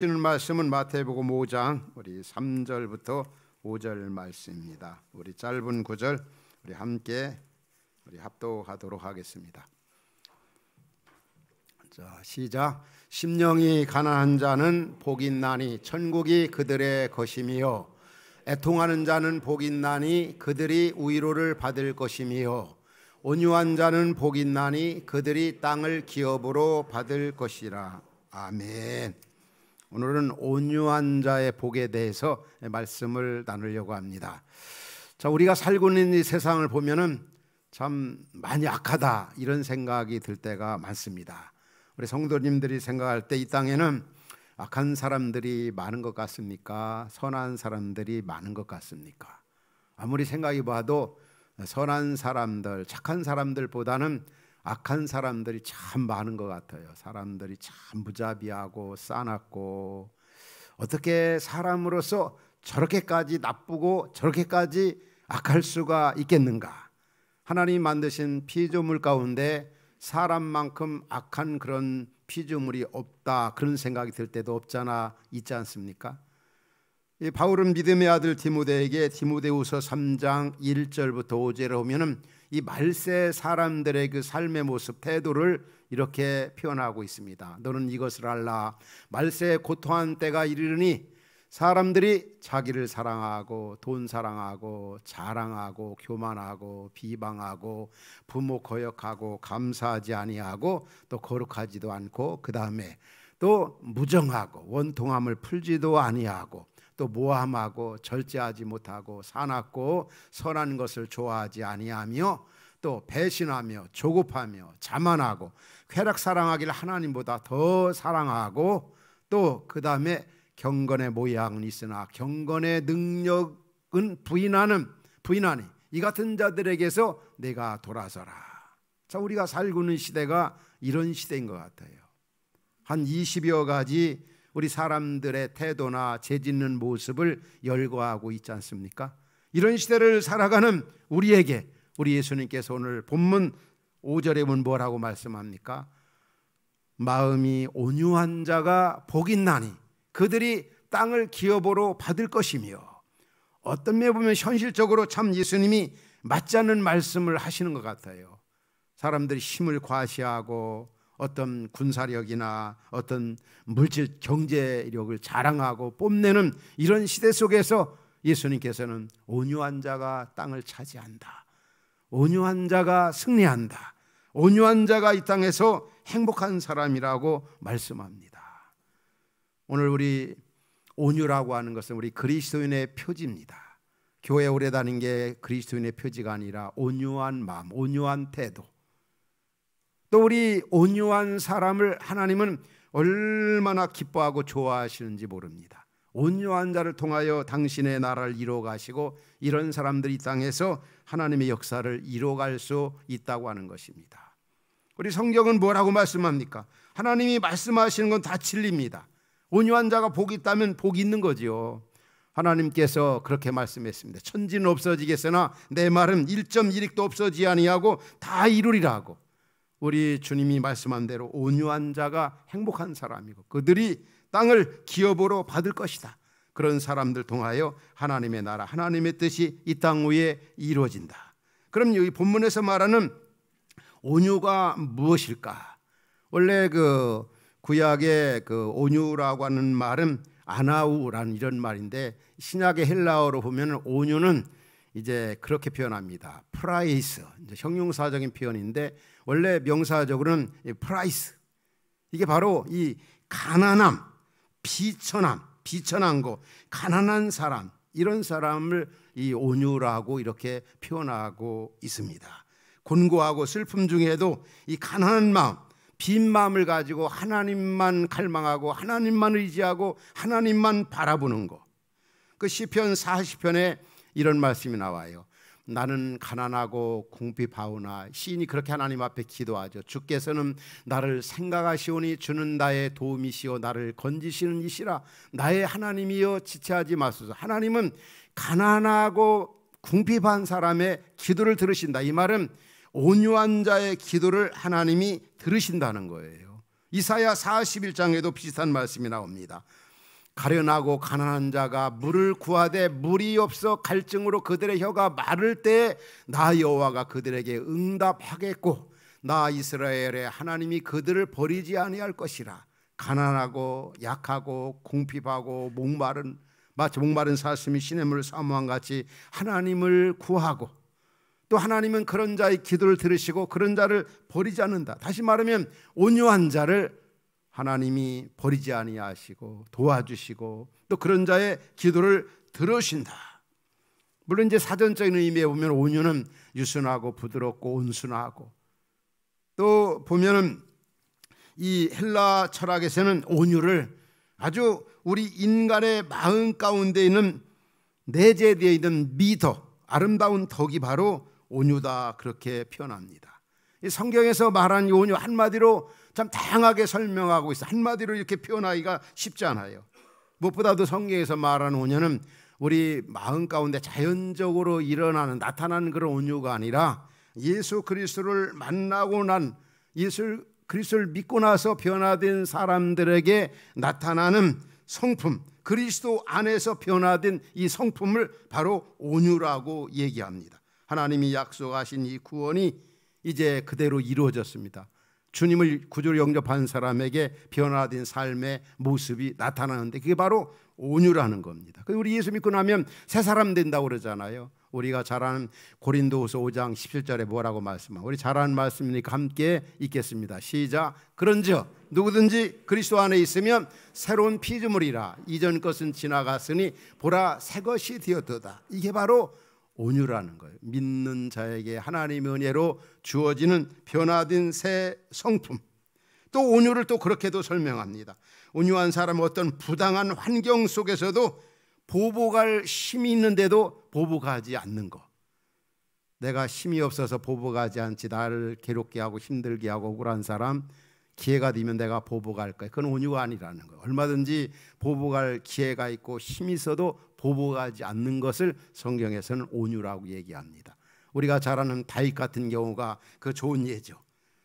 주시는 말씀은 마태복음 5장 우리 3절부터 5절 말씀입니다. 우리 짧은 구절 우리 함께 합독하도록 하겠습니다. 자, 시작. 심령이 가난한 자는 복이 있나니 천국이 그들의 것이며 애통하는 자는 복이 있나니 그들이 위로를 받을 것이며 온유한 자는 복이 있나니 그들이 땅을 기업으로 받을 것이라. 아멘. 오늘은 온유한 자의 복에 대해서 말씀을 나누려고 합니다. 자, 우리가 살고 있는 이 세상을 보면은 참 많이 악하다 이런 생각이 들 때가 많습니다. 우리 성도님들이 생각할 때 이 땅에는 악한 사람들이 많은 것 같습니까? 선한 사람들이 많은 것 같습니까? 아무리 생각해 봐도 선한 사람들, 착한 사람들보다는 악한 사람들이 참 많은 것 같아요. 사람들이 참 무자비하고 싸납고 어떻게 사람으로서 저렇게까지 나쁘고 저렇게까지 악할 수가 있겠는가? 하나님 만드신 피조물 가운데 사람만큼 악한 그런 피조물이 없다, 그런 생각이 들 때도 없잖아 있지 않습니까? 이 바울은 믿음의 아들 디모데에게 디모데후서 3장 1절부터 5절에 보면은 이 말세 사람들의 그 삶의 모습, 태도를 이렇게 표현하고 있습니다. 너는 이것을 알라. 말세에 고통한 때가 이르니 사람들이 자기를 사랑하고 돈 사랑하고 자랑하고 교만하고 비방하고 부모 거역하고 감사하지 아니하고 또 거룩하지도 않고 그 다음에 또 무정하고 원통함을 풀지도 아니하고 또 모함하고 절제하지 못하고 사납고 선한 것을 좋아하지 아니하며 또 배신하며 조급하며 자만하고 쾌락 사랑하기를 하나님보다 더 사랑하고 또 그 다음에 경건의 모양은 있으나 경건의 능력은 부인하니 이 같은 자들에게서 내가 돌아서라. 자, 우리가 살고 있는 시대가 이런 시대인 것 같아요. 한 20여 가지 우리 사람들의 태도나 죄짓는 모습을 열거하고 있지 않습니까? 이런 시대를 살아가는 우리에게 우리 예수님께서 오늘 본문 5절에 보면 뭐라고 말씀합니까? 마음이 온유한 자가 복이 있나니 그들이 땅을 기업으로 받을 것이며, 어떤 면에 보면 현실적으로 참 예수님이 맞지 않는 말씀을 하시는 것 같아요. 사람들이 힘을 과시하고 어떤 군사력이나 어떤 물질 경제력을 자랑하고 뽐내는 이런 시대 속에서 예수님께서는 온유한 자가 땅을 차지한다, 온유한 자가 승리한다, 온유한 자가 이 땅에서 행복한 사람이라고 말씀합니다. 오늘 우리 온유라고 하는 것은 우리 그리스도인의 표지입니다. 교회 오래 다닌 게 그리스도인의 표지가 아니라 온유한 마음, 온유한 태도. 또 우리 온유한 사람을 하나님은 얼마나 기뻐하고 좋아하시는지 모릅니다. 온유한 자를 통하여 당신의 나라를 이루어가시고 이런 사람들이 이 땅에서 하나님의 역사를 이루어갈 수 있다고 하는 것입니다. 우리 성경은 뭐라고 말씀합니까? 하나님이 말씀하시는 건 다 진리입니다. 온유한 자가 복이 있다면 복이 있는 거지요. 하나님께서 그렇게 말씀했습니다. 천지는 없어지겠으나 내 말은 1.1획도 없어지지 아니하고 다 이루리라고. 우리 주님이 말씀한 대로 온유한 자가 행복한 사람이고 그들이 땅을 기업으로 받을 것이다. 그런 사람들 통하여 하나님의 나라, 하나님의 뜻이 이 땅 위에 이루어진다. 그럼 여기 본문에서 말하는 온유가 무엇일까? 원래 구약의 온유라고 하는 말은 아나우라는 이런 말인데, 신약의 헬라어로 보면 온유는 이제 그렇게 표현합니다. 프라이스, 이제 형용사적인 표현인데 원래 명사적으로는 프라이스. 이게 바로 이 가난함, 비천한 거, 가난한 사람, 이런 사람을 이 온유라고 이렇게 표현하고 있습니다. 곤고하고 슬픔 중에도 이 가난한 마음, 빈 마음을 가지고 하나님만 갈망하고 하나님만 의지하고 하나님만 바라보는 거. 그 시편 40편에 이런 말씀이 나와요. 나는 가난하고 궁핍하오나, 시인이 그렇게 하나님 앞에 기도하죠. 주께서는 나를 생각하시오니 주는 나의 도움이시오 나를 건지시는 이시라. 나의 하나님이여 지체하지 마소서. 하나님은 가난하고 궁핍한 사람의 기도를 들으신다. 이 말은 온유한 자의 기도를 하나님이 들으신다는 거예요. 이사야 41장에도 비슷한 말씀이 나옵니다. 가련하고 가난한 자가 물을 구하되 물이 없어 갈증으로 그들의 혀가 마를 때 나 여호와가 그들에게 응답하겠고 나 이스라엘의 하나님이 그들을 버리지 아니할 것이라. 가난하고 약하고 궁핍하고 마치 목마른 사슴이 시냇물을 사모한 같이 하나님을 구하고, 또 하나님은 그런 자의 기도를 들으시고 그런 자를 버리지 않는다. 다시 말하면 온유한 자를 하나님이 버리지 아니하시고 도와주시고 또 그런 자의 기도를 들으신다. 물론 이제 사전적인 의미에 보면 온유는 유순하고 부드럽고 온순하고, 또 보면은 이 헬라 철학에서는 온유를 아주 우리 인간의 마음 가운데 있는 내재되어 있는 미덕, 아름다운 덕이 바로 온유다, 그렇게 표현합니다. 이 성경에서 말한 이 온유 한마디로 참 다양하게 설명하고 있어. 한마디로 이렇게 표현하기가 쉽지 않아요. 무엇보다도 성경에서 말하는 온유는 우리 마음 가운데 자연적으로 나타나는 그런 온유가 아니라 예수 그리스도를 만나고 난, 예수 그리스도를 믿고 나서 변화된 사람들에게 나타나는 성품, 그리스도 안에서 변화된 이 성품을 바로 온유라고 얘기합니다. 하나님이 약속하신 이 구원이 이제 그대로 이루어졌습니다. 주님을 구주로 영접한 사람에게 변화된 삶의 모습이 나타나는데 그게 바로 온유라는 겁니다. 우리 예수 믿고 나면 새 사람 된다고 그러잖아요. 우리가 잘 아는 고린도후서 5장 17절에 뭐라고 말씀하고, 우리 잘 아는 말씀이니까 함께 읽겠습니다. 시작. 그런즉 누구든지 그리스도 안에 있으면 새로운 피조물이라. 이전 것은 지나갔으니 보라 새 것이 되었도다. 이게 바로 온유라는 거예요. 믿는 자에게 하나님의 은혜로 주어지는 변화된 새 성품. 또 온유를 또 그렇게도 설명합니다. 온유한 사람은 어떤 부당한 환경 속에서도 보복할 힘이 있는데도 보복하지 않는 것. 내가 힘이 없어서 보복하지 않지, 나를 괴롭게 하고 힘들게 하고 억울한 사람 기회가 되면 내가 보복할 거야. 그건 온유가 아니라는 거예요. 얼마든지 보복할 기회가 있고 힘이 있어도 보복하지 않는 것을 성경에서는 온유라고 얘기합니다. 우리가 잘 아는 다윗 같은 경우가 그 좋은 예죠.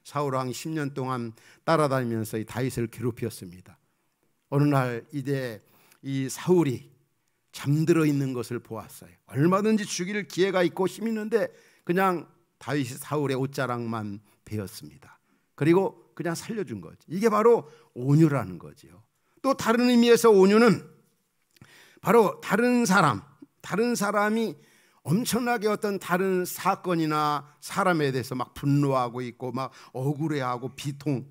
사울왕 10년 동안 따라다니면서 이 다윗을 괴롭혔습니다. 어느 날 이제 이 사울이 잠들어 있는 것을 보았어요. 얼마든지 죽일 기회가 있고 힘이 있는데 그냥 다윗이 사울의 옷자락만 베었습니다. 그리고 그냥 살려준 거죠. 이게 바로 온유라는 거죠. 또 다른 의미에서 온유는 바로 다른 사람이 엄청나게 어떤 다른 사건이나 사람에 대해서 막 분노하고 있고 막 억울해하고 비통,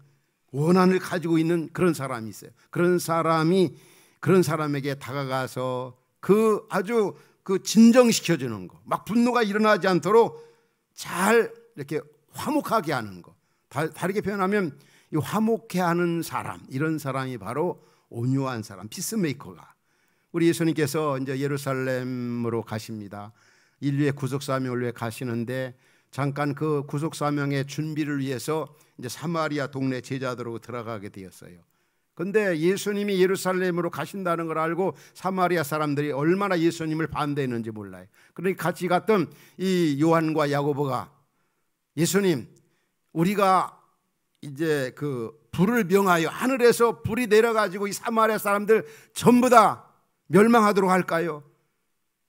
원한을 가지고 있는 그런 사람이 있어요. 그런 사람에게 다가가서 아주 진정시켜주는 거, 막 분노가 일어나지 않도록 잘 이렇게 화목하게 하는 거. 다르게 표현하면 이 화목해하는 사람, 이런 사람이 바로 온유한 사람, 피스메이커가. 우리 예수님께서 이제 예루살렘으로 가십니다. 인류의 구속 사명을 위해 가시는데 잠깐 그 구속 사명의 준비를 위해서 이제 사마리아 동네 제자들로 들어가게 되었어요. 그런데 예수님이 예루살렘으로 가신다는 걸 알고 사마리아 사람들이 얼마나 예수님을 반대했는지 몰라요. 그러니까 같이 갔던 이 요한과 야고보가, 예수님, 우리가 이제 그 불을 명하여 하늘에서 불이 내려가지고 이 사마리아 사람들 전부 다 멸망하도록 할까요?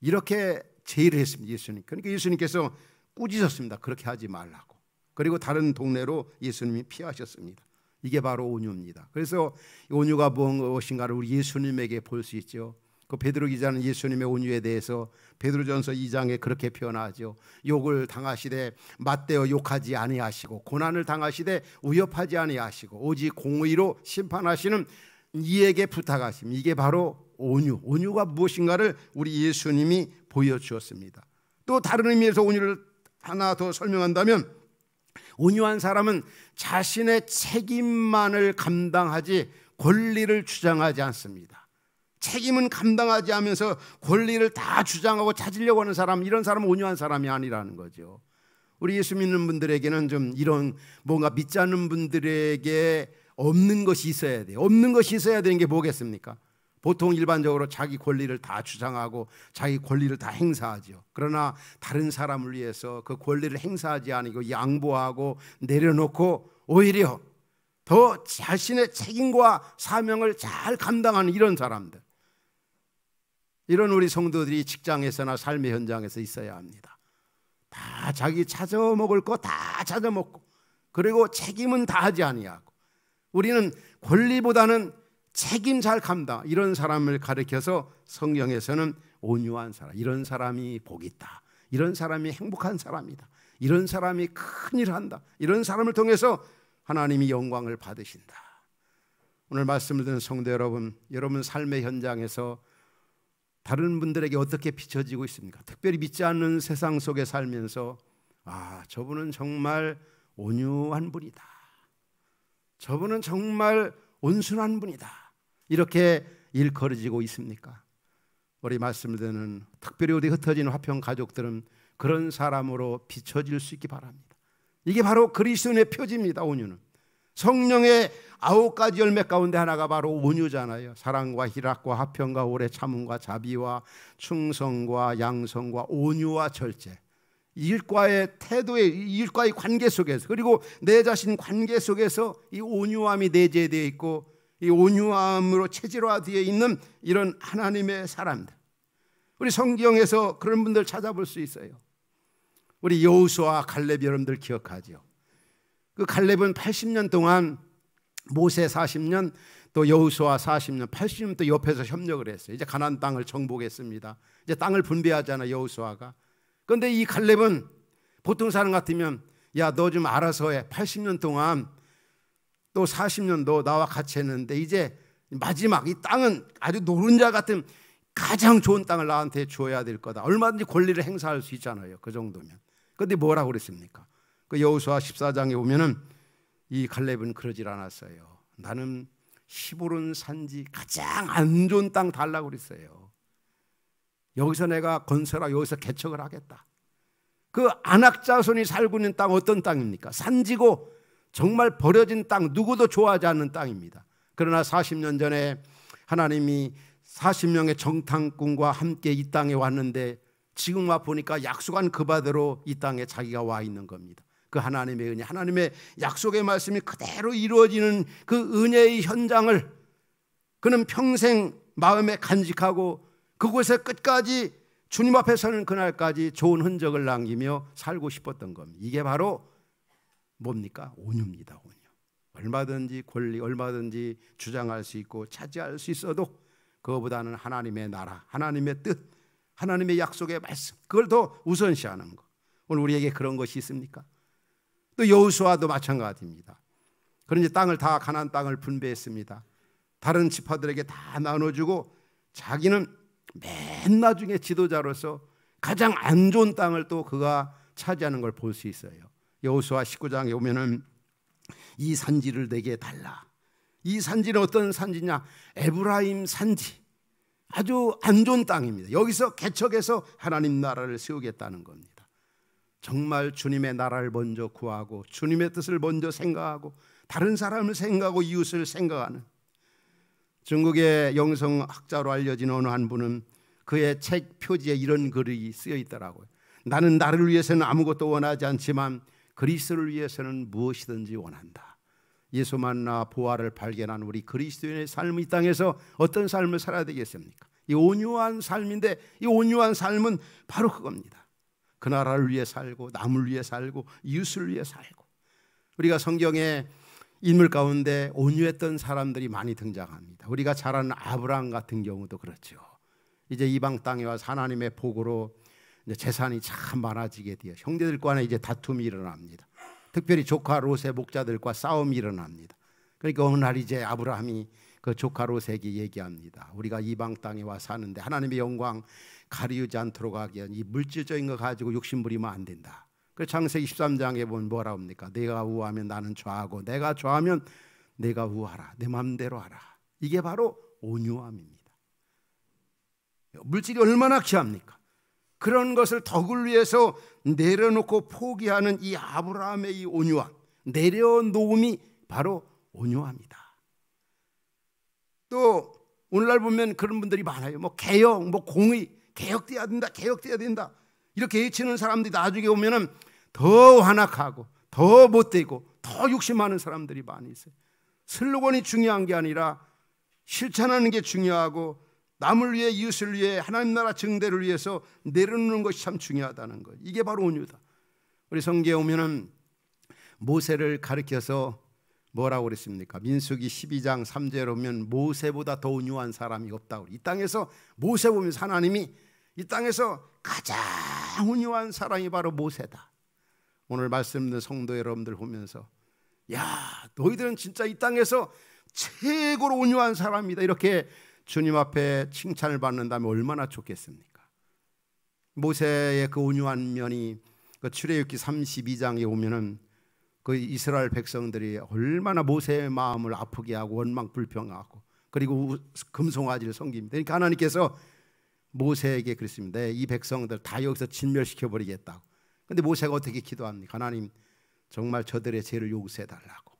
이렇게 제의를 했습니다, 예수님. 그러니까 예수님께서 꾸짖었습니다. 그렇게 하지 말라고. 그리고 다른 동네로 예수님이 피하셨습니다. 이게 바로 온유입니다. 그래서 온유가 무엇인가를 우리 예수님에게 볼 수 있죠. 그 베드로 기자는 예수님의 온유에 대해서 베드로전서 2장에 그렇게 표현하죠. 욕을 당하시되 맞대어 욕하지 아니하시고 고난을 당하시되 위협하지 아니하시고 오직 공의로 심판하시는 이에게 부탁하심. 이게 바로 온유가 무엇인가를 우리 예수님이 보여주었습니다. 또 다른 의미에서 온유를 하나 더 설명한다면, 온유한 사람은 자신의 책임만을 감당하지 권리를 주장하지 않습니다. 책임은 감당하지 하면서 권리를 다 주장하고 찾으려고 하는 사람, 이런 사람은 온유한 사람이 아니라는 거죠. 우리 예수 믿는 분들에게는 좀 이런 뭔가 믿지 않는 분들에게 없는 것이 있어야 돼요. 없는 것이 있어야 되는 게 뭐겠습니까? 보통 일반적으로 자기 권리를 다 주장하고 자기 권리를 다 행사하죠. 그러나 다른 사람을 위해서 그 권리를 행사하지 않고 양보하고 내려놓고 오히려 더 자신의 책임과 사명을 잘 감당하는 이런 사람들, 이런 우리 성도들이 직장에서나 삶의 현장에서 있어야 합니다. 다 자기 찾아 먹을 거 다 찾아 먹고, 그리고 책임은 다 하지 아니하고, 우리는 권리보다는 책임 잘 감당, 이런 사람을 가리켜서 성경에서는 온유한 사람, 이런 사람이 복이 있다, 이런 사람이 행복한 사람이다, 이런 사람이 큰일을 한다, 이런 사람을 통해서 하나님이 영광을 받으신다. 오늘 말씀을 듣는 성도 여러분, 여러분 삶의 현장에서 다른 분들에게 어떻게 비춰지고 있습니까? 특별히 믿지 않는 세상 속에 살면서 저분은 정말 온유한 분이다, 저분은 정말 온순한 분이다, 이렇게 일컬어지고 있습니까? 우리 말씀을 듣는 특별히 어디 흩어진 화평 가족들은 그런 사람으로 비춰질 수 있기 바랍니다. 이게 바로 그리스도인의 표지입니다. 온유는 성령의 9가지 열매 가운데 하나가 바로 온유잖아요. 사랑과 희락과 화평과 오래 참음과 자비와 충성과 양성과 온유와 절제, 일과의 태도의, 일과의 관계 속에서, 그리고 내 자신 관계 속에서 이 온유함이 내재되어 있고, 이 온유함으로 체질화되어 있는 이런 하나님의 사람들, 우리 성경에서 그런 분들 찾아볼 수 있어요. 우리 여호수아와 갈렙 여러분들 기억하죠? 그 갈렙은 80년 동안, 모세 40년, 또 여호수아 40년, 80년 또 옆에서 협력을 했어요. 이제 가나안 땅을 정복했습니다. 이제 땅을 분배하잖아, 여호수아가. 그런데 이 갈렙은 보통 사람 같으면 야, 너 좀 알아서 해. 80년 동안 또 40년 너 나와 같이 했는데 이제 마지막 이 땅은 아주 노른자 같은 가장 좋은 땅을 나한테 줘야 될 거다. 얼마든지 권리를 행사할 수 있잖아요, 그 정도면. 그런데 뭐라고 그랬습니까? 그 여호수아 14장에 보면은 이 갈렙은 그러질 않았어요. 나는 시보론 산지 가장 안 좋은 땅 달라고 그랬어요. 여기서 내가 건설하고 여기서 개척을 하겠다. 그 아낙 자손이 살고 있는 땅 어떤 땅입니까? 산지고 정말 버려진 땅, 누구도 좋아하지 않는 땅입니다. 그러나 40년 전에 하나님이 40명의 정탐꾼과 함께 이 땅에 왔는데 지금 와 보니까 약속한 그 바대로 이 땅에 자기가 와 있는 겁니다. 그 하나님의 은혜, 하나님의 약속의 말씀이 그대로 이루어지는 그 은혜의 현장을 그는 평생 마음에 간직하고 그곳에 끝까지 주님 앞에 서는 그날까지 좋은 흔적을 남기며 살고 싶었던 겁니다. 이게 바로 뭡니까? 온유입니다. 온유. 얼마든지 권리, 얼마든지 주장할 수 있고 차지할 수 있어도 그거보다는 하나님의 나라, 하나님의 뜻, 하나님의 약속의 말씀, 그걸 더 우선시하는 것. 오늘 우리에게 그런 것이 있습니까? 또 여호수아도 마찬가지입니다. 그런지 땅을 다 가나안 땅을 분배했습니다. 다른 지파들에게 다 나눠주고 자기는 맨 나중에 지도자로서 가장 안 좋은 땅을 또 그가 차지하는 걸 볼 수 있어요. 여호수아 19장에 보면은 이 산지를 내게 달라. 이 산지는 어떤 산지냐? 에브라임 산지, 아주 안 좋은 땅입니다. 여기서 개척해서 하나님 나라를 세우겠다는 겁니다. 정말 주님의 나라를 먼저 구하고 주님의 뜻을 먼저 생각하고 다른 사람을 생각하고 이웃을 생각하는, 중국의 영성학자로 알려진 어느 한 분은 그의 책 표지에 이런 글이 쓰여 있더라고요. 나는 나를 위해서는 아무것도 원하지 않지만 그리스도를 위해서는 무엇이든지 원한다. 예수 만나 보화를 발견한 우리 그리스도인의 삶이 이 땅에서 어떤 삶을 살아야 되겠습니까? 이 온유한 삶인데, 이 온유한 삶은 바로 그겁니다. 그 나라를 위해 살고 남을 위해 살고 이웃을 위해 살고. 우리가 성경에 인물 가운데 온유했던 사람들이 많이 등장합니다. 우리가 잘 아는 아브라함 같은 경우도 그렇죠. 이제 이방 땅에 와서 하나님의 복으로 이제 재산이 참 많아지게 돼요. 형제들 간에 이제 다툼이 일어납니다. 특별히 조카 롯의 목자들과 싸움이 일어납니다. 그러니까 어느 날 이제 아브라함이 그 조카 롯에게 얘기합니다. 우리가 이방 땅에 와 사는데 하나님의 영광 가리우지 않도록 하기 위한 이 물질적인 거 가지고 욕심 부리면 안 된다. 그 창세기 13장에 보면 뭐라고 합니까? 내가 우하면 나는 좌하고 내가 좌하면 내가 우하라. 내 마음대로 하라. 이게 바로 온유함입니다. 물질이 얼마나 귀합니까? 그런 것을 덕을 위해서 내려놓고 포기하는 이 아브라함의 이 온유함, 내려놓음이 바로 온유함이다. 또 오늘날 보면 그런 분들이 많아요. 뭐 개혁, 뭐 공의, 개혁돼야 된다, 개혁돼야 된다, 이렇게 외치는 사람들이 나중에 오면은 더 완악하고 더 못되고 더 욕심 많은 사람들이 많이 있어요. 슬로건이 중요한 게 아니라 실천하는 게 중요하고 남을 위해, 이웃을 위해, 하나님 나라 증대를 위해서 내려놓는 것이 참 중요하다는 거예요. 이게 바로 온유다. 우리 성경에 오면은 모세를 가리켜서 뭐라고 그랬습니까? 민수기 12장 3절에 보면 모세보다 더 온유한 사람이 없다고. 이 땅에서 모세 보면서 하나님이 이 땅에서 가장 온유한 사람이 바로 모세다. 오늘 말씀 듣는 성도 여러분들 보면서 야, 너희들은 진짜 이 땅에서 최고로 온유한 사람이다, 이렇게 주님 앞에 칭찬을 받는다면 얼마나 좋겠습니까? 모세의 그 온유한 면이 그 출애굽기 32장에 오면은 그 이스라엘 백성들이 얼마나 모세의 마음을 아프게 하고 원망 불평하고 그리고 금송아지를 섬깁니다. 그러니까 하나님께서 모세에게 그랬습니다. 이 백성들 다 여기서 진멸시켜 버리겠다고. 근데 모세가 어떻게 기도합니까? 하나님, 정말 저들의 죄를 용서해 달라고.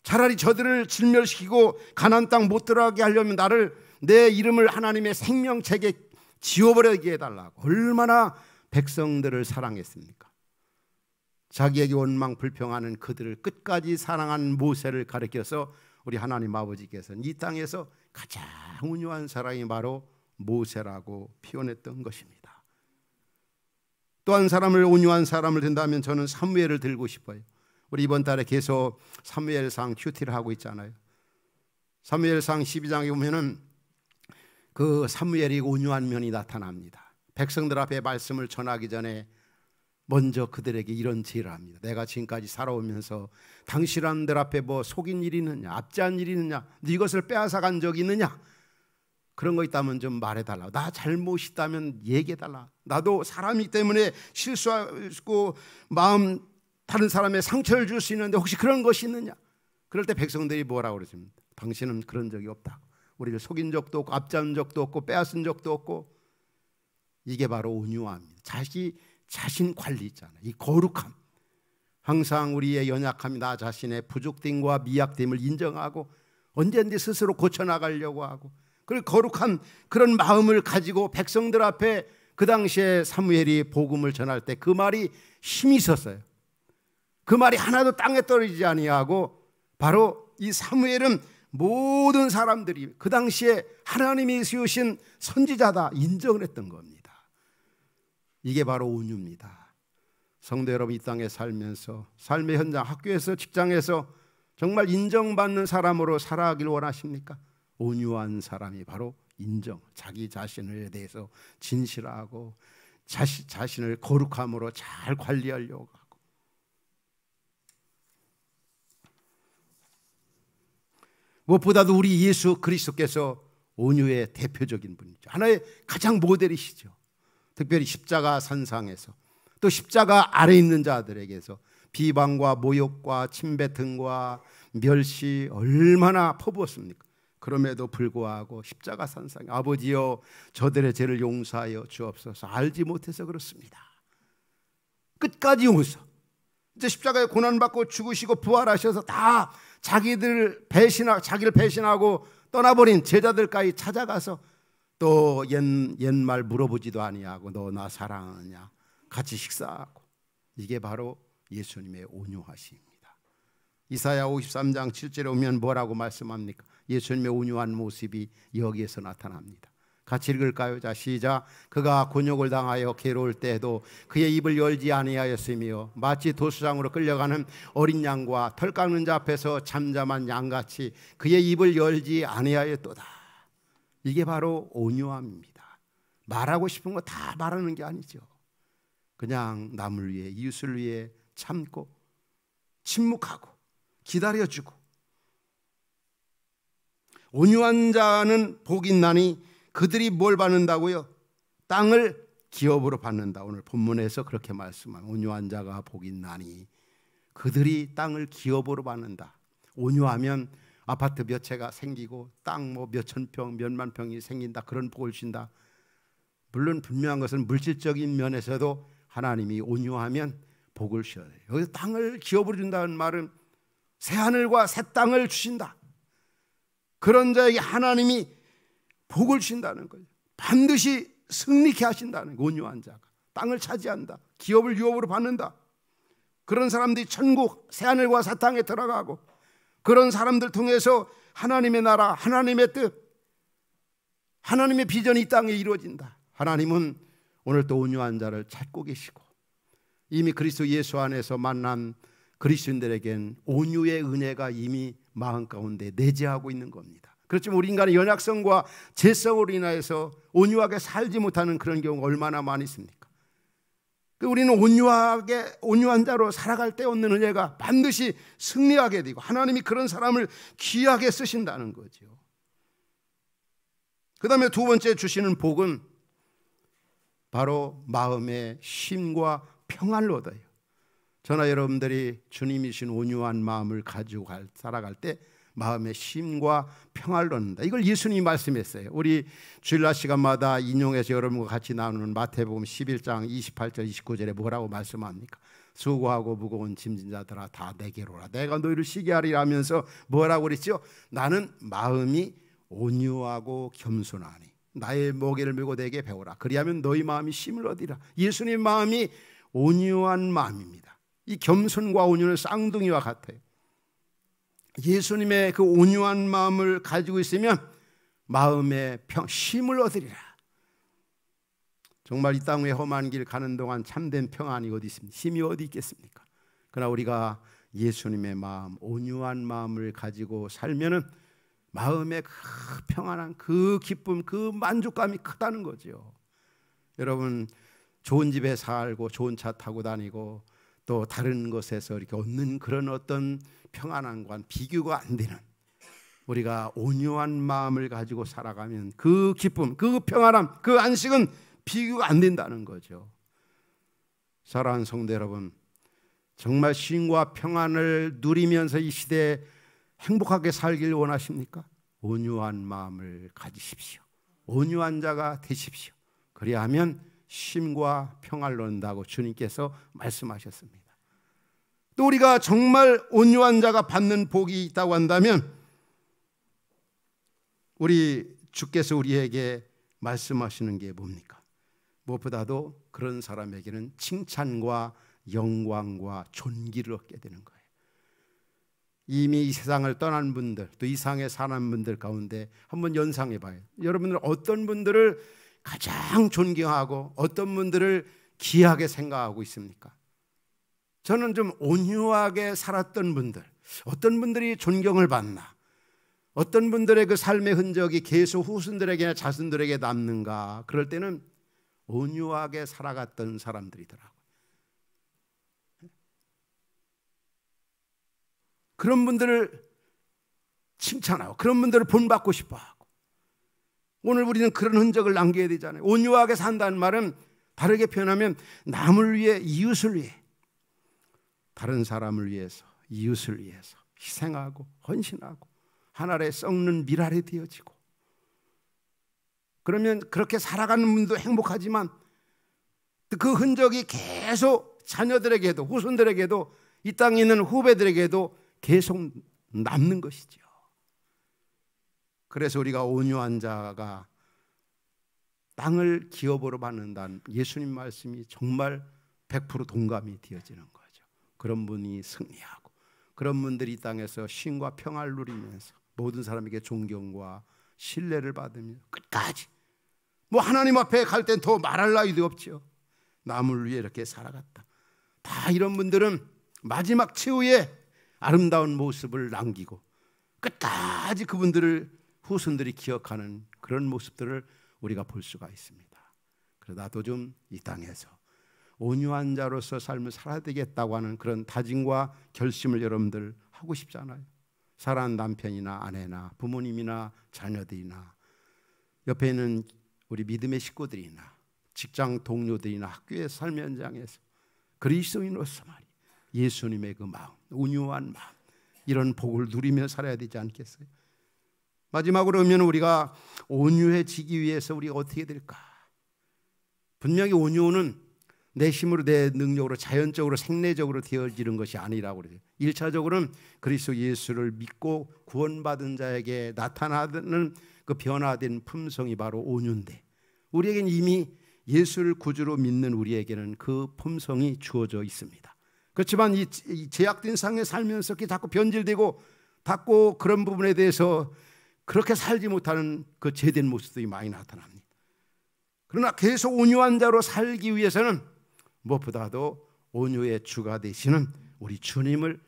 차라리 저들을 진멸시키고 가나안 땅 못 들어가게 하려면 나를, 내 이름을 하나님의 생명책에 지워버리게 해달라고. 얼마나 백성들을 사랑했습니까? 자기에게 원망 불평하는 그들을 끝까지 사랑한 모세를 가리켜서 우리 하나님 아버지께서는 이 땅에서 가장 온유한 사람이 바로 모세라고 표현했던 것입니다. 또 한 사람을, 온유한 사람을 든다면 저는 사무엘을 들고 싶어요. 우리 이번 달에 계속 사무엘상 큐티를 하고 있잖아요. 사무엘상 12장에 보면은 그 사무엘이 온유한 면이 나타납니다. 백성들 앞에 말씀을 전하기 전에 먼저 그들에게 이런 제의를 합니다. 내가 지금까지 살아오면서 당신들 앞에 뭐 속인 일이 있느냐, 압제한 일이 있느냐, 이것을 빼앗아간 적이 있느냐, 그런 거 있다면 좀 말해달라. 나 잘못 있다면 얘기해달라. 나도 사람이기 때문에 실수하고 마음 다른 사람의 상처를 줄 수 있는데 혹시 그런 것이 있느냐. 그럴 때 백성들이 뭐라고 그랬습니까? 당신은 그런 적이 없다. 우리를 속인 적도 없고 압제한 적도 없고 빼앗은 적도 없고. 이게 바로 온유함입니다. 자신 관리 있잖아요. 이 거룩함. 항상 우리의 연약함이, 나 자신의 부족됨과 미약됨을 인정하고 언제든지 스스로 고쳐나가려고 하고, 그리고 거룩한 그런 마음을 가지고 백성들 앞에 그 당시에 사무엘이 복음을 전할 때 그 말이 힘이 있었어요. 그 말이 하나도 땅에 떨어지지 아니하고 바로 이 사무엘은 모든 사람들이 그 당시에 하나님이 세우신 선지자다 인정을 했던 겁니다. 이게 바로 온유입니다. 성도 여러분, 이 땅에 살면서 삶의 현장, 학교에서, 직장에서 정말 인정받는 사람으로 살아가길 원하십니까? 온유한 사람이 바로 인정, 자기 자신에 대해서 진실하고 자신을 거룩함으로 잘 관리하려고 하고. 무엇보다도 우리 예수 그리스도께서 온유의 대표적인 분이죠. 하나의 가장 모델이시죠. 특별히 십자가 산상에서, 또 십자가 아래 있는 자들에게서 비방과 모욕과 침뱉음과 멸시 얼마나 퍼부었습니까? 그럼에도 불구하고 십자가 산상에 아버지여 저들의 죄를 용서하여 주옵소서, 알지 못해서 그렇습니다. 끝까지 용서. 이제 십자가에 고난받고 죽으시고 부활하셔서 다 자기를 배신하고 떠나버린 제자들까지 찾아가서 또 옛말 물어보지도 아니하고 너 나 사랑하느냐, 같이 식사하고. 이게 바로 예수님의 온유하심입니다. 이사야 53장 7절에 오면 뭐라고 말씀합니까? 예수님의 온유한 모습이 여기에서 나타납니다. 같이 읽을까요? 자, 시작. 그가 곤욕을 당하여 괴로울 때에도 그의 입을 열지 아니하였으며 마치 도수장으로 끌려가는 어린 양과 털 깎는 자 앞에서 잠잠한 양같이 그의 입을 열지 아니하였도다. 이게 바로 온유함입니다. 말하고 싶은 거 다 말하는 게 아니죠. 그냥 남을 위해, 이웃을 위해 참고 침묵하고 기다려주고. 온유한 자는 복이 있나니 그들이 뭘 받는다고요? 땅을 기업으로 받는다. 오늘 본문에서 그렇게 말씀한 온유한 자가 복이 있나니 그들이 땅을 기업으로 받는다. 온유하면 아파트 몇 채가 생기고 땅 뭐 몇천 평, 몇만 평이 생긴다. 그런 복을 주신다. 물론 분명한 것은 물질적인 면에서도 하나님이 온유하면 복을 주셔야 돼요. 여기서 땅을 기업으로 준다는 말은 새 하늘과 새 땅을 주신다. 그런 자에게 하나님이 복을 주신다는 거예요. 반드시 승리케 하신다는 거예요. 온유한 자가 땅을 차지한다. 기업을 유업으로 받는다. 그런 사람들이 천국 새 하늘과 새 땅에 들어가고, 그런 사람들 통해서 하나님의 나라, 하나님의 뜻, 하나님의 비전이 이 땅에 이루어진다. 하나님은 오늘 또 온유한 자를 찾고 계시고 이미 그리스도 예수 안에서 만난 그리스도인들에겐 온유의 은혜가 이미 마음 가운데 내재하고 있는 겁니다. 그렇지만 우리 인간의 연약성과 죄성으로 인하여서 온유하게 살지 못하는 그런 경우가 얼마나 많이 있습니까? 우리는 온유한 자로 살아갈 때 얻는 은혜가 반드시 승리하게 되고 하나님이 그런 사람을 귀하게 쓰신다는 거죠. 그 다음에 두 번째 주시는 복은 바로 마음의 쉼과 평안을 얻어요. 저나 여러분들이 주님이신 온유한 마음을 가지고 살아갈 때 마음의 쉼과 평안을 얻는다. 이걸 예수님이 말씀했어요. 우리 주일날 시간마다 인용해서 여러분과 같이 나누는 마태복음 11장 28절 29절에 뭐라고 말씀합니까? 수고하고 무거운 짐진 자들아 다 내게로 오라. 내가 너희를 쉬게 하리라 하면서 뭐라고 그랬죠? 나는 마음이 온유하고 겸손하니 나의 멍에를 메고 내게 배우라. 그리하면 너희 마음이 쉼을 얻으리라. 예수님의 마음이 온유한 마음입니다. 이 겸손과 온유는 쌍둥이와 같아요. 예수님의 그 온유한 마음을 가지고 있으면 마음의 쉼을 얻으리라. 정말 이 땅 위에 험한 길 가는 동안 참된 평안이 어디 있습니까? 쉼이 어디 있겠습니까? 그러나 우리가 예수님의 마음, 온유한 마음을 가지고 살면은 마음의 그 평안한 그 기쁨, 그 만족감이 크다는 거죠. 여러분 좋은 집에 살고 좋은 차 타고 다니고 또 다른 것에서 이렇게 얻는 그런 어떤 평안함과는 비교가 안 되는 우리가 온유한 마음을 가지고 살아가면 그 기쁨, 그 평안함, 그 안식은 비교가 안 된다는 거죠. 사랑하는 성도 여러분, 정말 쉼과 평안을 누리면서 이 시대에 행복하게 살길 원하십니까? 온유한 마음을 가지십시오. 온유한 자가 되십시오. 그리하면 쉼과 평안을 얻는다고 주님께서 말씀하셨습니다. 또 우리가 정말 온유한 자가 받는 복이 있다고 한다면 우리 주께서 우리에게 말씀하시는 게 뭡니까? 무엇보다도 그런 사람에게는 칭찬과 영광과 존귀를 얻게 되는 거예요. 이미 이 세상을 떠난 분들, 또 이 세상에 사는 분들 가운데 한번 연상해 봐요. 여러분들 어떤 분들을 가장 존경하고 어떤 분들을 귀하게 생각하고 있습니까? 저는 좀 온유하게 살았던 분들, 어떤 분들이 존경을 받나, 어떤 분들의 그 삶의 흔적이 계속 후손들에게나 자손들에게 남는가, 그럴 때는 온유하게 살아갔던 사람들이더라고요. 그런 분들을 칭찬하고 그런 분들을 본받고 싶어하고, 오늘 우리는 그런 흔적을 남겨야 되잖아요. 온유하게 산다는 말은 다르게 표현하면 남을 위해, 이웃을 위해, 다른 사람을 위해서, 이웃을 위해서 희생하고 헌신하고 하늘에 썩는 밀알이 되어지고, 그러면 그렇게 살아가는 분도 행복하지만 그 흔적이 계속 자녀들에게도 후손들에게도 이 땅에 있는 후배들에게도 계속 남는 것이죠. 그래서 우리가 온유한 자가 땅을 기업으로 받는다는 예수님 말씀이 정말 100% 동감이 되어지는 거죠. 그런 분이 승리하고 그런 분들이 이 땅에서 쉼과 평화를 누리면서 모든 사람에게 존경과 신뢰를 받으며 끝까지 뭐 하나님 앞에 갈 땐 더 말할 나위도 없죠. 남을 위해 이렇게 살아갔다. 다 이런 분들은 마지막 최후의 아름다운 모습을 남기고 끝까지 그분들을 후손들이 기억하는 그런 모습들을 우리가 볼 수가 있습니다. 그래서 나도 좀 이 땅에서 온유한 자로서 삶을 살아야 되겠다고 하는 그런 다짐과 결심을 여러분들 하고 싶잖아요. 사랑하는 남편이나 아내나 부모님이나 자녀들이나 옆에 있는 우리 믿음의 식구들이나 직장 동료들이나 학교의 삶의 현장에서 그리스도인으로서 말이에요. 예수님의 그 마음, 온유한 마음, 이런 복을 누리며 살아야 되지 않겠어요? 마지막으로 그러면 우리가 온유해지기 위해서 우리가 어떻게 될까? 분명히 온유는 내 힘으로, 내 능력으로, 자연적으로, 생리적으로 되어지는 것이 아니라고 그래요. 1차적으로는 그리스도 예수를 믿고 구원받은 자에게 나타나는 그 변화된 품성이 바로 온유인데, 우리에게는 이미 예수를 구주로 믿는 우리에게는 그 품성이 주어져 있습니다. 그렇지만 이 제약된 상에 살면서 자꾸 변질되고 자꾸 그런 부분에 대해서 그렇게 살지 못하는 그 제된 모습들이 많이 나타납니다. 그러나 계속 온유한 자로 살기 위해서는 무엇보다도 온유의 주가 되시는 우리 주님을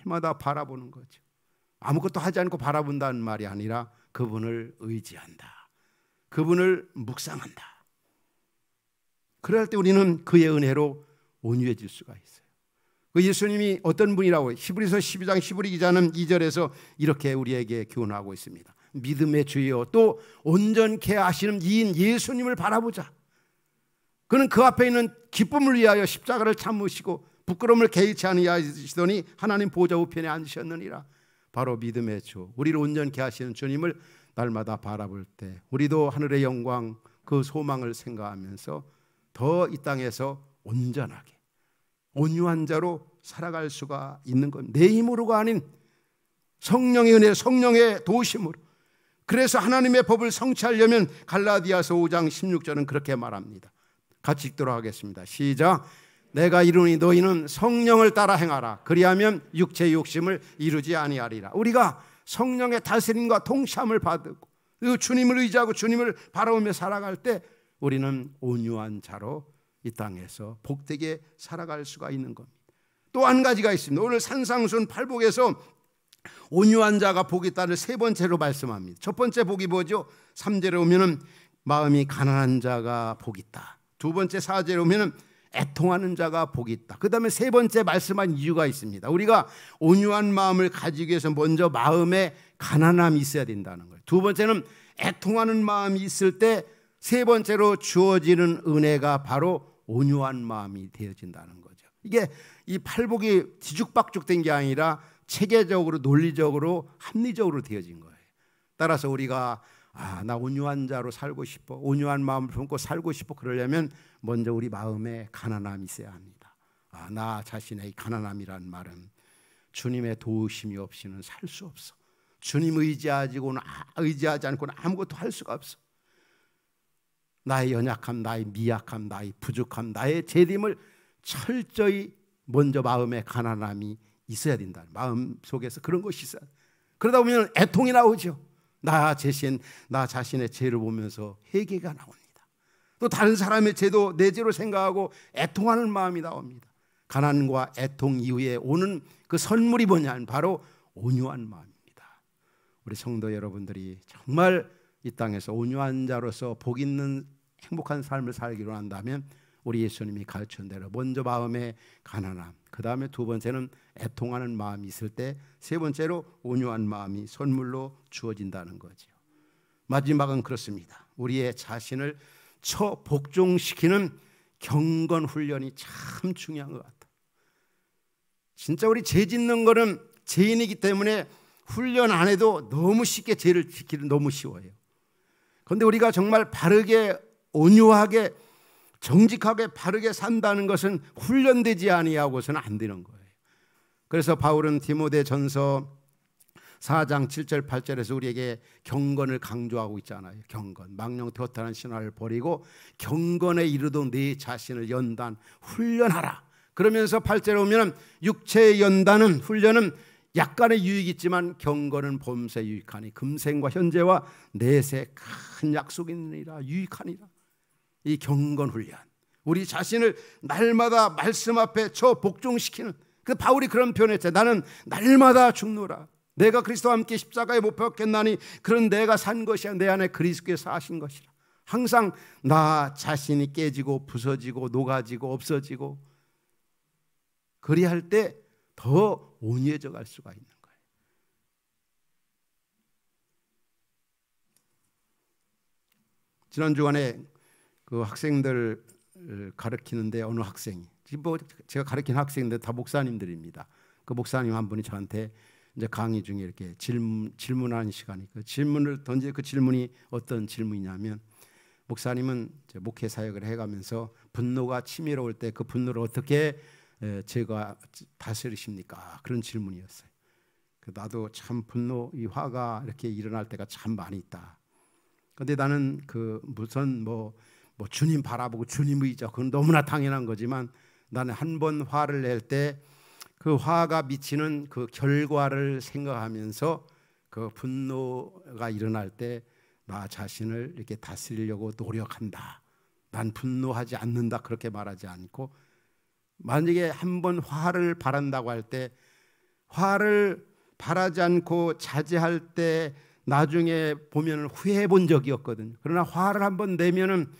날마다 바라보는 거죠. 아무것도 하지 않고 바라본다는 말이 아니라 그분을 의지한다, 그분을 묵상한다. 그럴 때 우리는 그의 은혜로 온유해질 수가 있어요. 그 예수님이 어떤 분이라고 히브리서 12장 히브리 기자는 2절에서 이렇게 우리에게 교훈하고 있습니다. 믿음의 주여 또 온전케 하시는 이인 예수님을 바라보자. 그는 그 앞에 있는 기쁨을 위하여 십자가를 참으시고 부끄러움을 개의치 아니하시더니 하나님 보좌 우편에 앉으셨느니라. 바로 믿음의 주, 우리를 온전케 하시는 주님을 날마다 바라볼 때 우리도 하늘의 영광, 그 소망을 생각하면서 더 이 땅에서 온전하게 온유한 자로 살아갈 수가 있는 겁니다. 내 힘으로가 아닌 성령의 은혜, 성령의 도우심으로. 그래서 하나님의 법을 성취하려면 갈라디아서 5장 16절은 그렇게 말합니다. 같이 읽도록 하겠습니다. 시작. 내가 이르니 너희는 성령을 따라 행하라. 그리하면 육체의 욕심을 이루지 아니하리라. 우리가 성령의 다스림과 통치함을 받고 주님을 의지하고 주님을 바라보며 살아갈 때 우리는 온유한 자로 이 땅에서 복되게 살아갈 수가 있는 겁니다. 또 한 가지가 있습니다. 오늘 산상순 팔복에서 온유한 자가 복이 있다를 세 번째로 말씀합니다. 첫 번째 복이 뭐죠? 3절에 오면은 마음이 가난한 자가 복이 있다. 두 번째 4절에 오면은 애통하는 자가 복이 있다. 그 다음에 세 번째 말씀한 이유가 있습니다. 우리가 온유한 마음을 가지기 위해서 먼저 마음에 가난함이 있어야 된다는 거예요. 두 번째는 애통하는 마음이 있을 때 세 번째로 주어지는 은혜가 바로 온유한 마음이 되어진다는 거죠. 이게 이 팔복이 뒤죽박죽된 게 아니라 체계적으로 논리적으로 합리적으로 되어진 거예요. 따라서 우리가 나 온유한 자로 살고 싶어, 온유한 마음을 품고 살고 싶어, 그러려면 먼저 우리 마음에 가난함이 있어야 합니다. 나 자신의 가난함이란 말은 주님의 도우심이 없이는 살 수 없어. 주님 의지하지 않고는 아무것도 할 수가 없어. 나의 연약함, 나의 미약함, 나의 부족함, 나의 제됨을 철저히 먼저 마음에 가난함이 있어야 된다. 마음 속에서 그런 것이 있어요. 그러다 보면 애통이 나오죠. 나 자신의 죄를 보면서 회개가 나옵니다. 또 다른 사람의 죄도 내 죄로 생각하고 애통하는 마음이 나옵니다. 가난과 애통 이후에 오는 그 선물이 뭐냐면 바로 온유한 마음입니다. 우리 성도 여러분들이 정말 이 땅에서 온유한 자로서 복 있는 행복한 삶을 살기로 한다면 우리 예수님이 가르친 대로 먼저 마음에 가난함, 그 다음에 두 번째는 애통하는 마음이 있을 때 세 번째로 온유한 마음이 선물로 주어진다는 거죠. 마지막은 그렇습니다. 우리의 자신을 복종시키는 경건 훈련이 참 중요한 것 같아요. 진짜 우리 죄 짓는 거는 죄인이기 때문에 훈련 안 해도 너무 쉽게 죄를 지키는 너무 쉬워요. 그런데 우리가 정말 바르게 온유하게 정직하게 바르게 산다는 것은 훈련되지 아니하고서는 안 되는 거예요. 그래서 바울은 디모데전서 4장 7절 8절에서 우리에게 경건을 강조하고 있잖아요. 경건, 망령되었다는 신화를 버리고 경건에 이르도록 네 자신을 연단 훈련하라. 그러면서 8절에 오면 육체의 연단은 훈련은 약간의 유익이 있지만 경건은 범사에 유익하니 금생과 현재와 내세 큰 약속이 있느니라. 유익하니라. 이 경건 훈련, 우리 자신을 날마다 말씀 앞에 복종시키는, 그 바울이 그런 표현했죠. 나는 날마다 죽노라. 내가 그리스도와 함께 십자가에 못 박혔나니 그런 내가 산 것이 아니라 내 안에 그리스도께서 하신 것이라. 항상 나 자신이 깨지고 부서지고 녹아지고 없어지고 그리할 때 더 온유해져 갈 수가 있는 거예요. 지난 주간에 그 학생들 가르치는데 어느 학생이, 뭐 제가 가르친 학생들 다 목사님들입니다. 그 목사님 한 분이 저한테 이제 강의 중에 이렇게 질문하는 시간이, 그 질문을 던져, 그 질문이 어떤 질문이냐면, 목사님은 이제 목회 사역을 해가면서 분노가 치밀어올 때 그 분노를 어떻게 제가 다스리십니까? 그런 질문이었어요. 나도 참 분노, 이 화가 이렇게 일어날 때가 참 많이 있다. 그런데 나는 그 무슨 뭐 주님 바라보고 주님 의지하고 그건 너무나 당연한 거지만, 나는 한 번 화를 낼 때 그 화가 미치는 그 결과를 생각하면서 그 분노가 일어날 때 나 자신을 이렇게 다스리려고 노력한다. 난 분노하지 않는다. 그렇게 말하지 않고, 만약에 한번 화를 바란다고 할 때 화를 바라지 않고 자제할 때 나중에 보면 후회해 본 적이 없거든요. 그러나 화를 한번 내면은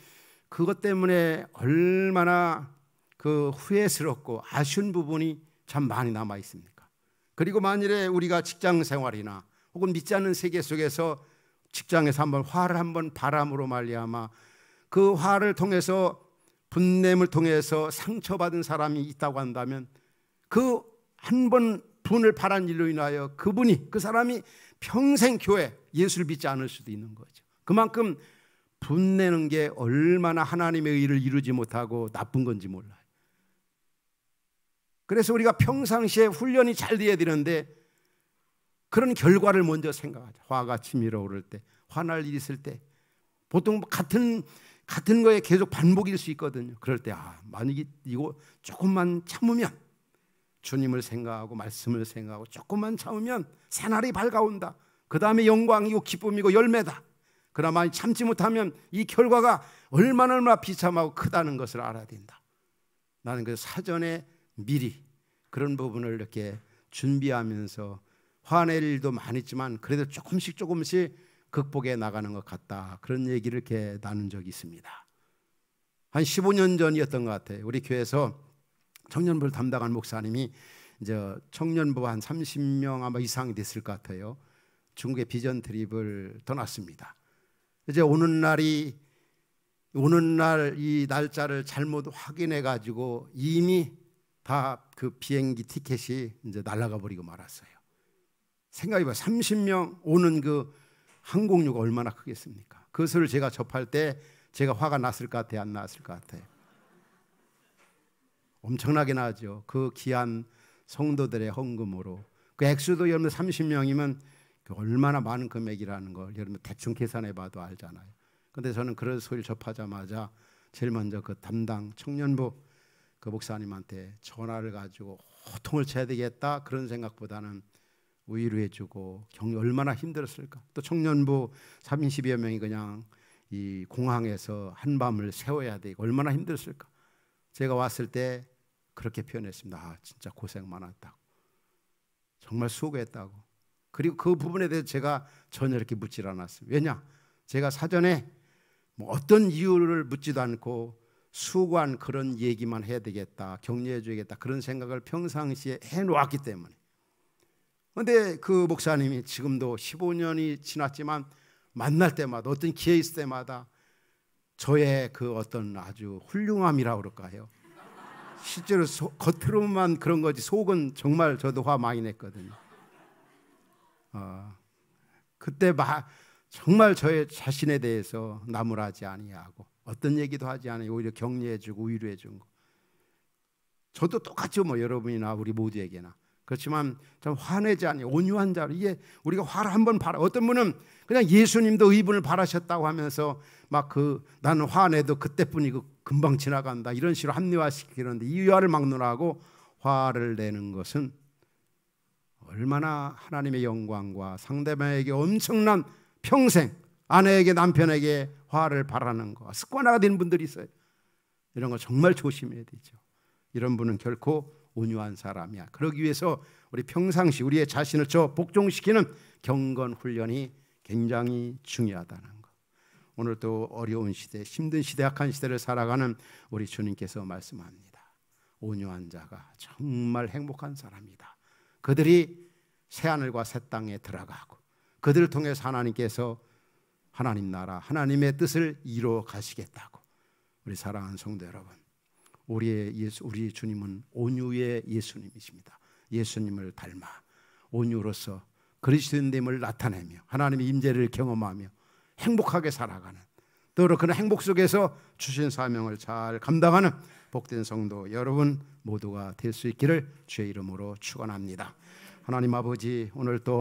그것 때문에 얼마나 그 후회스럽고 아쉬운 부분이 참 많이 남아 있습니까? 그리고 만일에 우리가 직장 생활이나 혹은 믿지 않는 세계 속에서 직장에서 화를 한번 바람으로 말미암아 그 화를 통해서, 분냄을 통해서 상처받은 사람이 있다고 한다면 그 한 번 분을 바란 일로 인하여 그 사람이 평생 교회 예수를 믿지 않을 수도 있는 거죠. 그만큼 분내는 게 얼마나 하나님의 의를 이루지 못하고 나쁜 건지 몰라요. 그래서 우리가 평상시에 훈련이 잘 돼야 되는데 그런 결과를 먼저 생각하자. 화가 치밀어 오를 때, 화날 일이 있을 때 보통 같은 거에 계속 반복일 수 있거든요. 그럴 때 만약에 이거 조금만 참으면, 주님을 생각하고 말씀을 생각하고 조금만 참으면 새날이 밝아온다. 그 다음에 영광이고 기쁨이고 열매다. 그러나 만약 참지 못하면 이 결과가 얼마나 비참하고 크다는 것을 알아야 된다. 나는 그 사전에 미리 그런 부분을 이렇게 준비하면서 화낼 일도 많았지만 그래도 조금씩 극복해 나가는 것 같다. 그런 얘기를 이렇게 나눈 적이 있습니다. 한 15년 전이었던 것 같아요. 우리 교회에서 청년부를 담당한 목사님이 이제 청년부 한 30명 아마 이상이 됐을 것 같아요. 중국의 비전 트립을 떠났습니다. 이제 오는 날 이 날짜를 잘못 확인해 가지고 이미 다 그 비행기 티켓이 이제 날아가 버리고 말았어요. 생각해봐, 30명 오는 그 항공료가 얼마나 크겠습니까? 그것을 제가 접할 때 제가 화가 났을 것 같아요? 안 났을 것 같아요? 엄청나게 나죠. 그 귀한 성도들의 헌금으로. 그 액수도 여러분 30명이면 얼마나 많은 금액이라는 걸 여러분 대충 계산해 봐도 알잖아요. 그런데 저는 그런 소리를 접하자마자 제일 먼저 그 담당 청년부 그 목사님한테 전화를 가지고 호통을 쳐야 되겠다, 그런 생각보다는 위로해주고 얼마나 힘들었을까. 또 청년부 30여 명이 그냥 이 공항에서 한밤을 새워야 되고 얼마나 힘들었을까. 제가 왔을 때 그렇게 표현했습니다. 진짜 고생 많았다고, 정말 수고했다고. 그리고 그 부분에 대해서 제가 전혀 이렇게 묻질 않았어요. 왜냐? 제가 사전에 어떤 이유를 묻지도 않고 수고한 그런 얘기만 해야 되겠다, 격려해 줘야겠다, 그런 생각을 평상시에 해놓았기 때문에. 그런데 그 목사님이 지금도 15년이 지났지만 만날 때마다, 어떤 기회 있을 때마다 저의 그 어떤 아주 훌륭함이라고 그럴까요? 실제로 겉으로만 그런 거지 속은 정말 저도 화 많이 냈거든요. 그때 정말 저의 자신에 대해서 나무라지 아니하고 어떤 얘기도 하지 않아요. 오히려 격려해주고 위로해준 거. 저도 똑같죠, 여러분이나 우리 모두에게나. 그렇지만 좀 화내지 않니 온유한 자로, 이게 우리가 화를 한번 어떤 분은 그냥 예수님도 의분을 바라셨다고 하면서 나는 화내도 그때뿐이고 금방 지나간다, 이런 식으로 합리화시키는데, 이 화를 막론하고 화를 내는 것은 얼마나 하나님의 영광과 상대방에게 엄청난 평생 아내에게 남편에게 화를 바라는 거 습관화가 된 분들이 있어요. 이런 거 정말 조심해야 되죠. 이런 분은 결코 온유한 사람이야. 그러기 위해서 우리 평상시 우리의 자신을 복종시키는 경건 훈련이 굉장히 중요하다는 거. 오늘 또 어려운 시대, 힘든 시대, 악한 시대를 살아가는 우리 주님께서 말씀합니다. 온유한 자가 정말 행복한 사람이다. 그들이 새하늘과 새 땅에 들어가고 그들을 통해서 하나님께서 하나님 나라, 하나님의 뜻을 이루어 가시겠다고. 우리 사랑하는 성도 여러분, 우리 주님은 온유의 예수님이십니다. 예수님을 닮아 온유로서 그리스도인됨을 나타내며 하나님의 임재를 경험하며 행복하게 살아가는, 또 그런 행복 속에서 주신 사명을 잘 감당하는 복된 성도 여러분 모두가 될 수 있기를 주의 이름으로 축원합니다. 하나님 아버지, 오늘 또